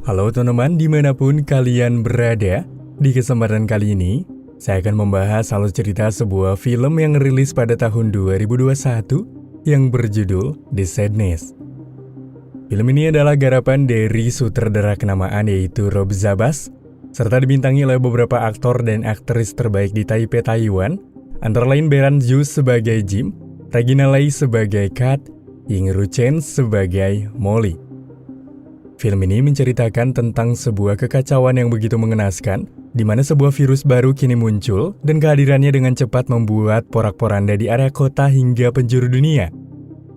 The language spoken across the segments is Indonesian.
Halo teman-teman, dimanapun kalian berada. Di kesempatan kali ini, saya akan membahas alur cerita sebuah film yang rilis pada tahun 2021 yang berjudul The Sadness. Film ini adalah garapan dari sutradara kenamaan yaitu Rob Zabas, serta dibintangi oleh beberapa aktor dan aktris terbaik di Taipei, Taiwan, antara lain Beran Zhu sebagai Jim, Regina Lei sebagai Kat, Ying Ru Chen sebagai Molly. Film ini menceritakan tentang sebuah kekacauan yang begitu mengenaskan, di mana sebuah virus baru kini muncul dan kehadirannya dengan cepat membuat porak-poranda di area kota hingga penjuru dunia.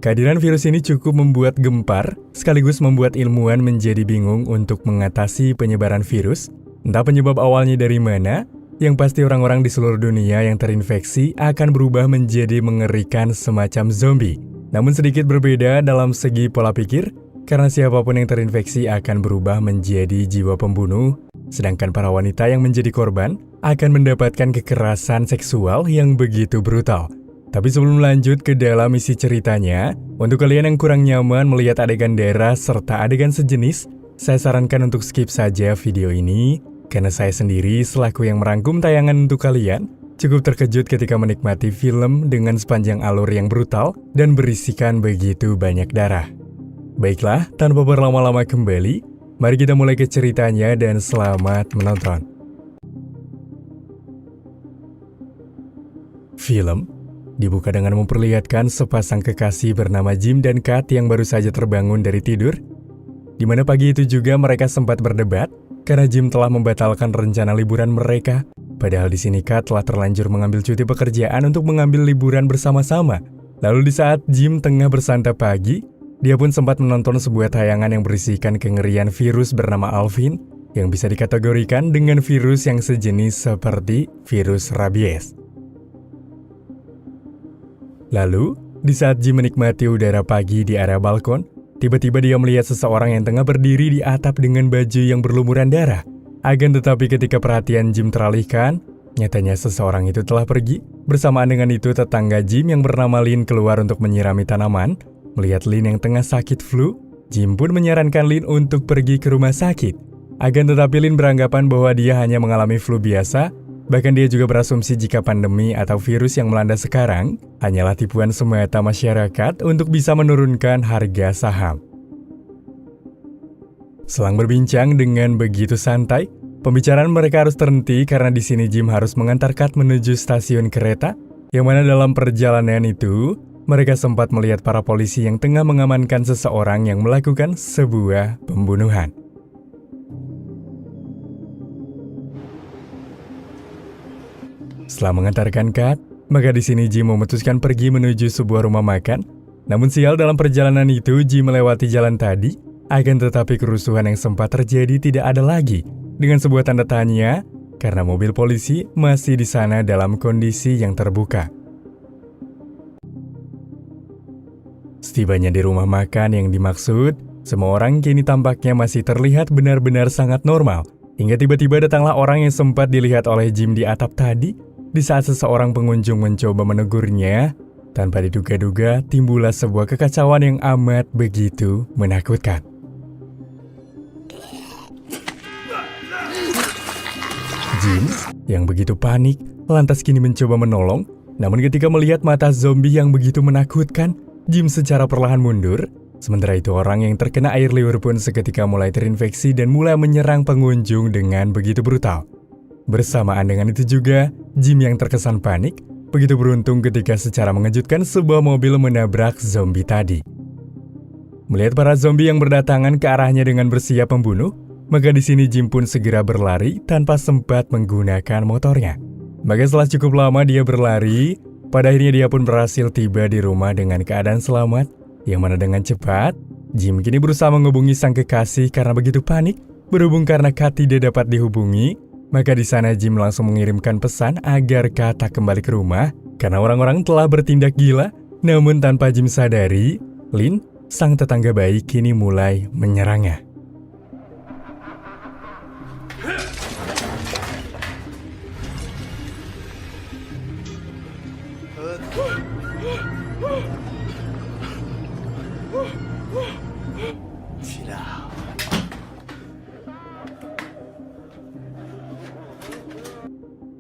Kehadiran virus ini cukup membuat gempar, sekaligus membuat ilmuwan menjadi bingung untuk mengatasi penyebaran virus. Entah penyebab awalnya dari mana, yang pasti orang-orang di seluruh dunia yang terinfeksi akan berubah menjadi mengerikan semacam zombie. Namun sedikit berbeda dalam segi pola pikir, karena siapapun yang terinfeksi akan berubah menjadi jiwa pembunuh, sedangkan para wanita yang menjadi korban akan mendapatkan kekerasan seksual yang begitu brutal. Tapi sebelum lanjut ke dalam isi ceritanya, untuk kalian yang kurang nyaman melihat adegan darah serta adegan sejenis, saya sarankan untuk skip saja video ini, karena saya sendiri selaku yang merangkum tayangan untuk kalian, cukup terkejut ketika menikmati film dengan sepanjang alur yang brutal dan berisikan begitu banyak darah. Baiklah, tanpa berlama-lama kembali, mari kita mulai ke ceritanya dan selamat menonton. Film dibuka dengan memperlihatkan sepasang kekasih bernama Jim dan Kat yang baru saja terbangun dari tidur, di mana pagi itu juga mereka sempat berdebat karena Jim telah membatalkan rencana liburan mereka, padahal di sini Kat telah terlanjur mengambil cuti pekerjaan untuk mengambil liburan bersama-sama. Lalu di saat Jim tengah bersantap pagi, dia pun sempat menonton sebuah tayangan yang berisikan kengerian virus bernama Alvin yang bisa dikategorikan dengan virus yang sejenis seperti virus rabies. Lalu, di saat Jim menikmati udara pagi di area balkon, tiba-tiba dia melihat seseorang yang tengah berdiri di atap dengan baju yang berlumuran darah. Akan tetapi ketika perhatian Jim teralihkan, nyatanya seseorang itu telah pergi. Bersamaan dengan itu, tetangga Jim yang bernama Lin keluar untuk menyirami tanaman. Melihat Lin yang tengah sakit flu, Jim pun menyarankan Lin untuk pergi ke rumah sakit. Akan tetapi Lin beranggapan bahwa dia hanya mengalami flu biasa, bahkan dia juga berasumsi jika pandemi atau virus yang melanda sekarang hanyalah tipuan semata masyarakat untuk bisa menurunkan harga saham. Selang berbincang dengan begitu santai, pembicaraan mereka harus terhenti karena di sini Jim harus mengantar Kat menuju stasiun kereta, yang mana dalam perjalanan itu, mereka sempat melihat para polisi yang tengah mengamankan seseorang yang melakukan sebuah pembunuhan. Setelah mengantarkan Kat, maka di sini Jim memutuskan pergi menuju sebuah rumah makan. Namun sial dalam perjalanan itu, Jim melewati jalan tadi, akan tetapi kerusuhan yang sempat terjadi tidak ada lagi, dengan sebuah tanda tanya, karena mobil polisi masih di sana dalam kondisi yang terbuka. Setibanya di rumah makan yang dimaksud, semua orang kini tampaknya masih terlihat benar-benar sangat normal. Hingga tiba-tiba datanglah orang yang sempat dilihat oleh Jim di atap tadi, di saat seseorang pengunjung mencoba menegurnya. Tanpa diduga-duga, timbullah sebuah kekacauan yang amat begitu menakutkan. Jim, yang begitu panik, lantas kini mencoba menolong. Namun ketika melihat mata zombie yang begitu menakutkan, Jim secara perlahan mundur. Sementara itu orang yang terkena air liur pun seketika mulai terinfeksi dan mulai menyerang pengunjung dengan begitu brutal. Bersamaan dengan itu juga, Jim yang terkesan panik, begitu beruntung ketika secara mengejutkan sebuah mobil menabrak zombie tadi. Melihat para zombie yang berdatangan ke arahnya dengan bersiap membunuh, maka di sini Jim pun segera berlari tanpa sempat menggunakan motornya. Maka setelah cukup lama dia berlari, pada akhirnya dia pun berhasil tiba di rumah dengan keadaan selamat, yang mana dengan cepat, Jim kini berusaha menghubungi sang kekasih karena begitu panik. Berhubung karena Kat tidak dapat dihubungi, maka di sana Jim langsung mengirimkan pesan agar Kat tak kembali ke rumah, karena orang-orang telah bertindak gila. Namun tanpa Jim sadari, Lin, sang tetangga baik kini mulai menyerangnya.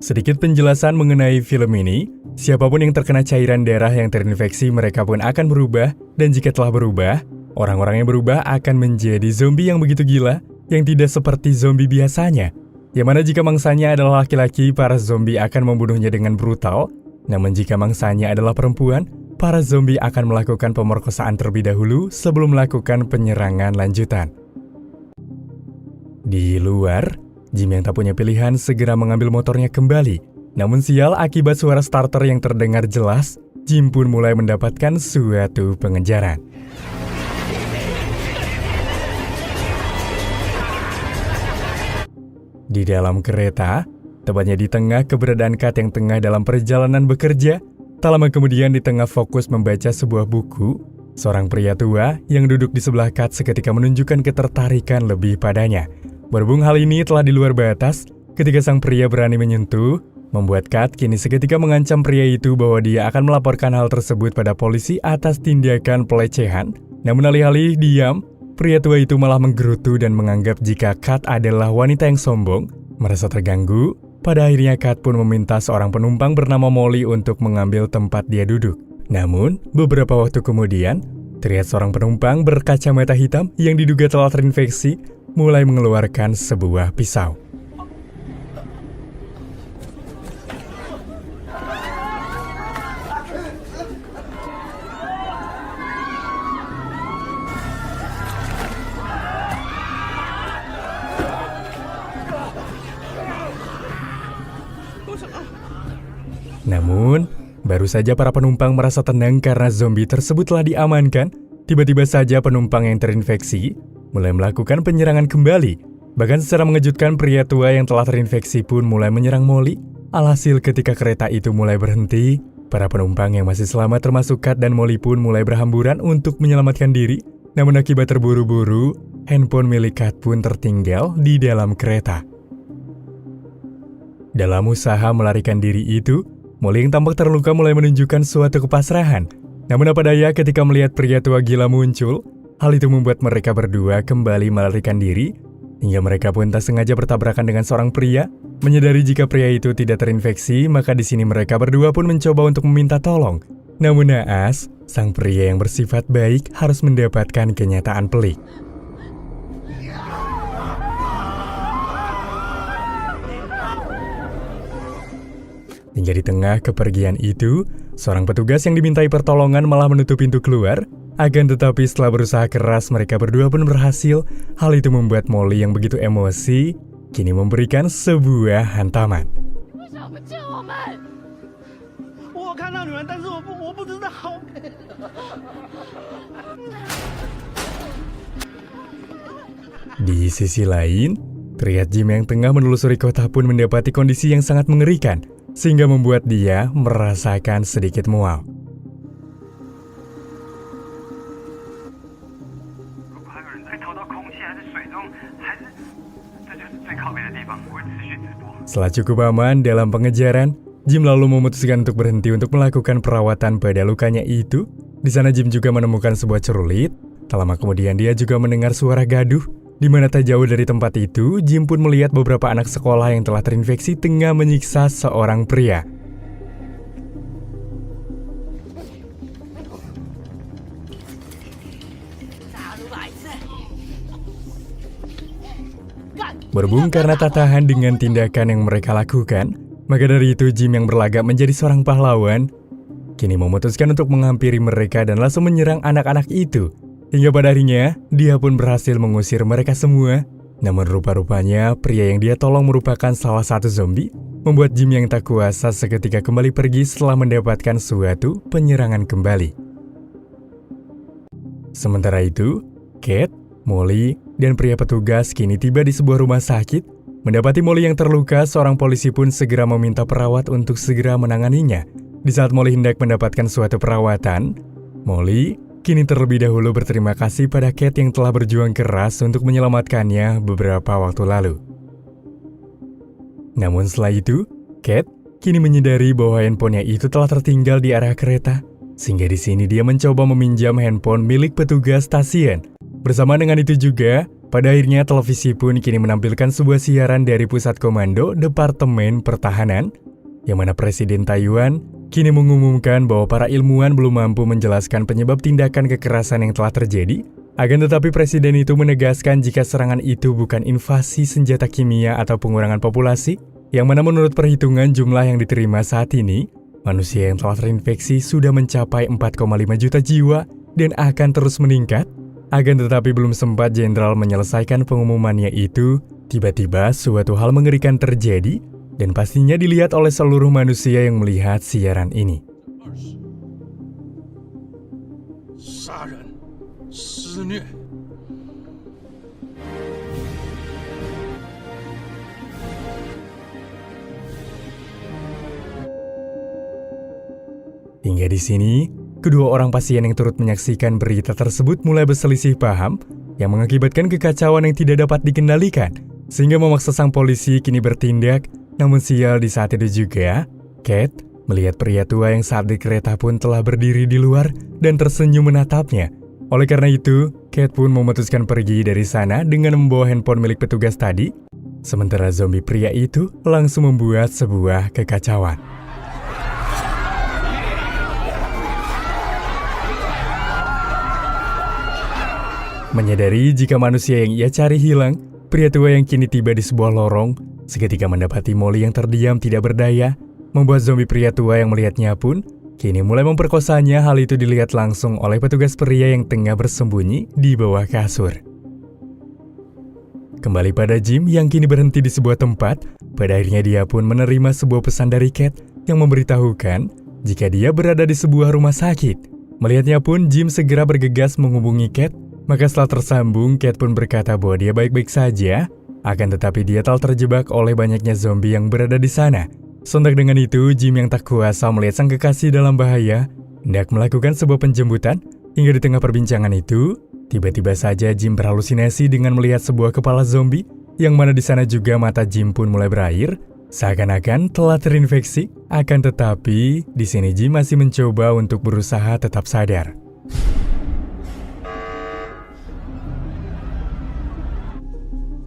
Sedikit penjelasan mengenai film ini, siapapun yang terkena cairan darah yang terinfeksi mereka pun akan berubah, dan jika telah berubah, orang-orang yang berubah akan menjadi zombie yang begitu gila, yang tidak seperti zombie biasanya. Yang mana jika mangsanya adalah laki-laki, para zombie akan membunuhnya dengan brutal, namun jika mangsanya adalah perempuan, para zombie akan melakukan pemerkosaan terlebih dahulu sebelum melakukan penyerangan lanjutan. Di luar, Jim yang tak punya pilihan segera mengambil motornya kembali. Namun sial, akibat suara starter yang terdengar jelas, Jim pun mulai mendapatkan suatu pengejaran. Di dalam kereta, tepatnya di tengah keberadaan Kat yang tengah dalam perjalanan bekerja, tak lama kemudian di tengah fokus membaca sebuah buku, seorang pria tua yang duduk di sebelah Kat seketika menunjukkan ketertarikan lebih padanya. Berhubung hal ini telah di luar batas, ketika sang pria berani menyentuh, membuat Kat kini seketika mengancam pria itu bahwa dia akan melaporkan hal tersebut pada polisi atas tindakan pelecehan. Namun alih-alih diam, pria tua itu malah menggerutu dan menganggap jika Kat adalah wanita yang sombong. Merasa terganggu, pada akhirnya Kat pun meminta seorang penumpang bernama Molly untuk mengambil tempat dia duduk. Namun, beberapa waktu kemudian, terlihat seorang penumpang berkacamata hitam yang diduga telah terinfeksi, mulai mengeluarkan sebuah pisau. Namun, baru saja para penumpang merasa tenang karena zombie tersebut telah diamankan, tiba-tiba saja penumpang yang terinfeksi mulai melakukan penyerangan kembali. Bahkan secara mengejutkan, pria tua yang telah terinfeksi pun mulai menyerang Molly. Alhasil ketika kereta itu mulai berhenti, para penumpang yang masih selamat termasuk Kat dan Molly pun mulai berhamburan untuk menyelamatkan diri. Namun akibat terburu-buru, handphone milik Kat pun tertinggal di dalam kereta. Dalam usaha melarikan diri itu, Molly yang tampak terluka mulai menunjukkan suatu kepasrahan. Namun apa daya ketika melihat pria tua gila muncul, hal itu membuat mereka berdua kembali melarikan diri, hingga mereka pun tak sengaja bertabrakan dengan seorang pria. Menyadari jika pria itu tidak terinfeksi, maka di sini mereka berdua pun mencoba untuk meminta tolong. Namun naas, sang pria yang bersifat baik harus mendapatkan kenyataan pelik. Hingga di tengah kepergian itu, seorang petugas yang dimintai pertolongan malah menutup pintu keluar. Akan tetapi setelah berusaha keras, mereka berdua pun berhasil. Hal itu membuat Molly yang begitu emosi, kini memberikan sebuah hantaman. Di sisi lain, terlihat Jim yang tengah menelusuri kota pun mendapati kondisi yang sangat mengerikan, sehingga membuat dia merasakan sedikit mual. Setelah cukup aman dalam pengejaran, Jim lalu memutuskan untuk berhenti untuk melakukan perawatan pada lukanya itu. Di sana Jim juga menemukan sebuah celurit. Tak lama kemudian dia juga mendengar suara gaduh. Di mana tak jauh dari tempat itu, Jim pun melihat beberapa anak sekolah yang telah terinfeksi tengah menyiksa seorang pria. Berhubung karena tak tahan dengan tindakan yang mereka lakukan, maka dari itu Jim yang berlagak menjadi seorang pahlawan, kini memutuskan untuk menghampiri mereka dan langsung menyerang anak-anak itu. Hingga pada akhirnya, dia pun berhasil mengusir mereka semua. Namun rupa-rupanya, pria yang dia tolong merupakan salah satu zombie, membuat Jim yang tak kuasa seketika kembali pergi setelah mendapatkan suatu penyerangan kembali. Sementara itu, Kat, Molly, dan pria petugas kini tiba di sebuah rumah sakit. Mendapati Molly yang terluka, seorang polisi pun segera meminta perawat untuk segera menanganinya. Di saat Molly hendak mendapatkan suatu perawatan, Molly kini terlebih dahulu berterima kasih pada Kat yang telah berjuang keras untuk menyelamatkannya beberapa waktu lalu. Namun setelah itu, Kat kini menyadari bahwa handphonenya itu telah tertinggal di area kereta, sehingga di sini dia mencoba meminjam handphone milik petugas stasiun. Bersama dengan itu juga, pada akhirnya televisi pun kini menampilkan sebuah siaran dari Pusat Komando Departemen Pertahanan, yang mana Presiden Taiwan kini mengumumkan bahwa para ilmuwan belum mampu menjelaskan penyebab tindakan kekerasan yang telah terjadi. Akan tetapi Presiden itu menegaskan jika serangan itu bukan invasi senjata kimia atau pengurangan populasi, yang mana menurut perhitungan jumlah yang diterima saat ini, manusia yang telah terinfeksi sudah mencapai 4,5 juta jiwa dan akan terus meningkat. Akan tetapi belum sempat Jenderal menyelesaikan pengumumannya itu, tiba-tiba suatu hal mengerikan terjadi dan pastinya dilihat oleh seluruh manusia yang melihat siaran ini. Hingga di sini, kedua orang pasien yang turut menyaksikan berita tersebut mulai berselisih paham yang mengakibatkan kekacauan yang tidak dapat dikendalikan, sehingga memaksa sang polisi kini bertindak. Namun sial di saat itu juga, Kate melihat pria tua yang saat di kereta pun telah berdiri di luar dan tersenyum menatapnya. Oleh karena itu, Kate pun memutuskan pergi dari sana dengan membawa handphone milik petugas tadi, sementara zombie pria itu langsung membuat sebuah kekacauan. Menyadari jika manusia yang ia cari hilang, pria tua yang kini tiba di sebuah lorong, seketika mendapati Molly yang terdiam tidak berdaya, membuat zombie pria tua yang melihatnya pun kini mulai memperkosanya. Hal itu dilihat langsung oleh petugas pria yang tengah bersembunyi di bawah kasur. Kembali pada Jim yang kini berhenti di sebuah tempat, pada akhirnya dia pun menerima sebuah pesan dari Kate yang memberitahukan jika dia berada di sebuah rumah sakit. Melihatnya pun Jim segera bergegas menghubungi Kate. Maka setelah tersambung, Kate pun berkata bahwa dia baik-baik saja, akan tetapi dia telah terjebak oleh banyaknya zombie yang berada di sana. Sontak dengan itu, Jim yang tak kuasa melihat sang kekasih dalam bahaya, hendak melakukan sebuah penjemputan. Hingga di tengah perbincangan itu, tiba-tiba saja Jim berhalusinasi dengan melihat sebuah kepala zombie, yang mana di sana juga mata Jim pun mulai berair, seakan-akan telah terinfeksi. Akan tetapi, di sini Jim masih mencoba untuk berusaha tetap sadar.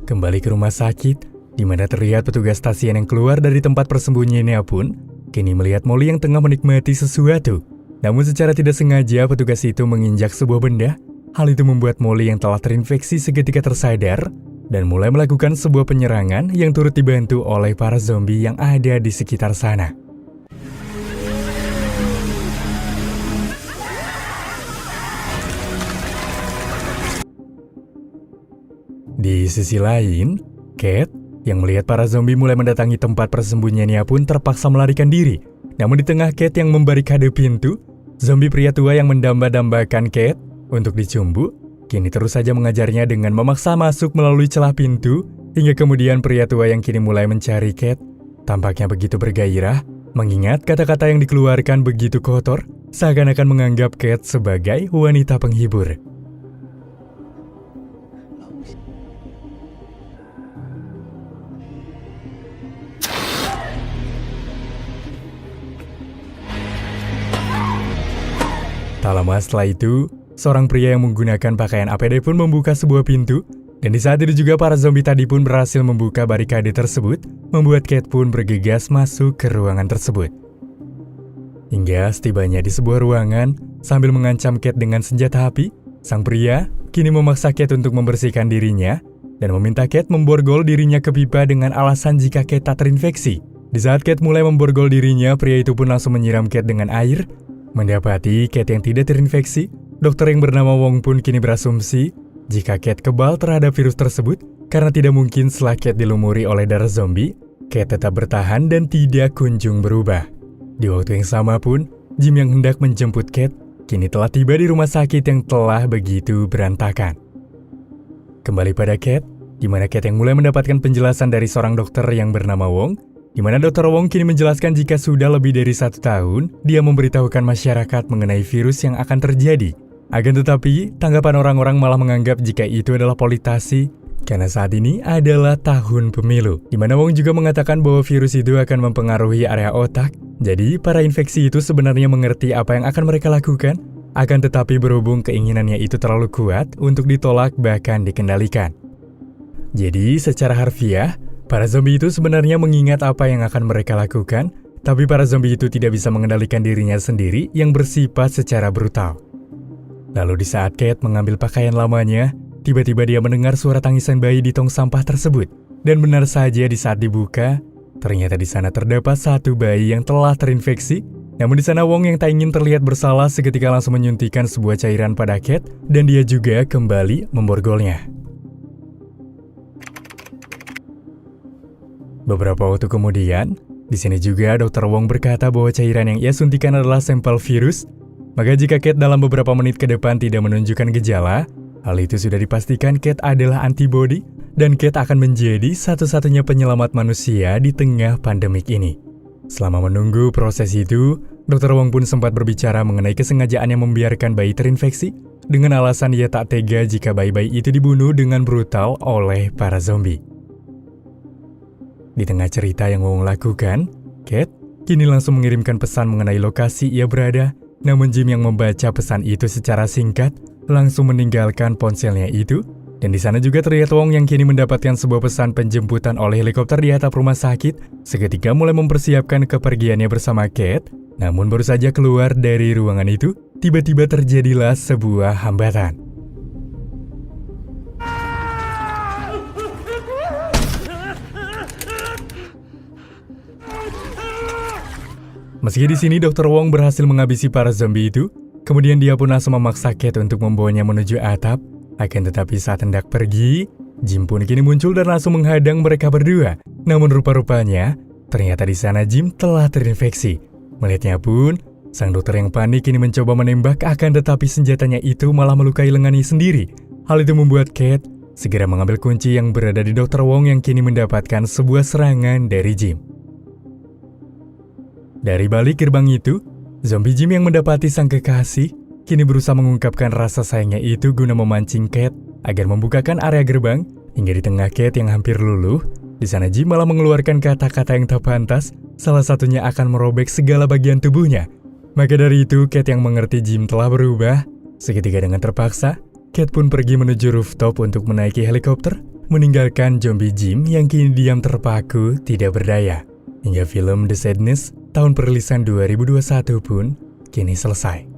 Kembali ke rumah sakit, di mana terlihat petugas stasiun yang keluar dari tempat persembunyiannya pun kini melihat Molly yang tengah menikmati sesuatu. Namun secara tidak sengaja petugas itu menginjak sebuah benda. Hal itu membuat Molly yang telah terinfeksi seketika tersadar dan mulai melakukan sebuah penyerangan yang turut dibantu oleh para zombie yang ada di sekitar sana. Di sisi lain, Kate yang melihat para zombie mulai mendatangi tempat persembunyiannya pun terpaksa melarikan diri. Namun di tengah Kate yang membarikade pintu, zombie pria tua yang mendamba-dambakan Kate untuk dicumbu, kini terus saja mengajarnya dengan memaksa masuk melalui celah pintu, hingga kemudian pria tua yang kini mulai mencari Kate tampaknya begitu bergairah, mengingat kata-kata yang dikeluarkan begitu kotor, seakan-akan menganggap Kate sebagai wanita penghibur. Tak lama setelah itu, seorang pria yang menggunakan pakaian APD pun membuka sebuah pintu, dan di saat itu juga para zombie tadi pun berhasil membuka barikade tersebut, membuat Kate pun bergegas masuk ke ruangan tersebut. Hingga setibanya di sebuah ruangan, sambil mengancam Kate dengan senjata api, sang pria kini memaksa Kate untuk membersihkan dirinya, dan meminta Kate memborgol dirinya ke pipa dengan alasan jika Kate tak terinfeksi. Di saat Kate mulai memborgol dirinya, pria itu pun langsung menyiram Kate dengan air. Mendapati Kate yang tidak terinfeksi, dokter yang bernama Wong pun kini berasumsi jika Kate kebal terhadap virus tersebut, karena tidak mungkin setelah Kate dilumuri oleh darah zombie, Kate tetap bertahan dan tidak kunjung berubah. Di waktu yang sama pun, Jim yang hendak menjemput Kate kini telah tiba di rumah sakit yang telah begitu berantakan. Kembali pada Kate, di mana Kate yang mulai mendapatkan penjelasan dari seorang dokter yang bernama Wong, di mana Dr. Wong kini menjelaskan jika sudah lebih dari 1 tahun, dia memberitahukan masyarakat mengenai virus yang akan terjadi. Akan tetapi, tanggapan orang-orang malah menganggap jika itu adalah politasi, karena saat ini adalah tahun pemilu. Di mana Wong juga mengatakan bahwa virus itu akan mempengaruhi area otak, jadi para infeksi itu sebenarnya mengerti apa yang akan mereka lakukan, akan tetapi berhubung keinginannya itu terlalu kuat untuk ditolak bahkan dikendalikan. Jadi, secara harfiah, para zombie itu sebenarnya mengingat apa yang akan mereka lakukan, tapi para zombie itu tidak bisa mengendalikan dirinya sendiri yang bersifat secara brutal. Lalu di saat Kate mengambil pakaian lamanya, tiba-tiba dia mendengar suara tangisan bayi di tong sampah tersebut. Dan benar saja di saat dibuka, ternyata di sana terdapat satu bayi yang telah terinfeksi. Namun di sana Wong yang tak ingin terlihat bersalah seketika langsung menyuntikkan sebuah cairan pada Kate dan dia juga kembali memborgolnya. Beberapa waktu kemudian, di sini juga Dr. Wong berkata bahwa cairan yang ia suntikan adalah sampel virus. Maka jika Kate dalam beberapa menit ke depan tidak menunjukkan gejala, hal itu sudah dipastikan Kate adalah antibody dan Kate akan menjadi satu-satunya penyelamat manusia di tengah pandemik ini. Selama menunggu proses itu, Dr. Wong pun sempat berbicara mengenai kesengajaan yang membiarkan bayi terinfeksi dengan alasan ia tak tega jika bayi-bayi itu dibunuh dengan brutal oleh para zombie. Di tengah cerita yang Wong lakukan, Kate kini langsung mengirimkan pesan mengenai lokasi ia berada, namun Jim yang membaca pesan itu secara singkat langsung meninggalkan ponselnya itu, dan di sana juga terlihat Wong yang kini mendapatkan sebuah pesan penjemputan oleh helikopter di atap rumah sakit, seketika mulai mempersiapkan kepergiannya bersama Kate, namun baru saja keluar dari ruangan itu, tiba-tiba terjadilah sebuah hambatan. Meski di sini Dr. Wong berhasil menghabisi para zombie itu, kemudian dia pun langsung memaksa Kate untuk membawanya menuju atap. Akan tetapi saat hendak pergi, Jim pun kini muncul dan langsung menghadang mereka berdua. Namun rupa-rupanya, ternyata di sana Jim telah terinfeksi. Melihatnya pun, sang dokter yang panik kini mencoba menembak, akan tetapi senjatanya itu malah melukai lengannya sendiri. Hal itu membuat Kate segera mengambil kunci yang berada di Dr. Wong yang kini mendapatkan sebuah serangan dari Jim. Dari balik gerbang itu, zombie Jim yang mendapati sang kekasih kini berusaha mengungkapkan rasa sayangnya itu guna memancing Kate agar membukakan area gerbang. Hingga di tengah Kate yang hampir luluh, di sana Jim malah mengeluarkan kata-kata yang tak pantas, salah satunya akan merobek segala bagian tubuhnya. Maka dari itu, Kate yang mengerti Jim telah berubah. Seketika dengan terpaksa, Kate pun pergi menuju rooftop untuk menaiki helikopter, meninggalkan zombie Jim yang kini diam terpaku tidak berdaya. Hingga film The Sadness tahun perilisan 2021 pun kini selesai.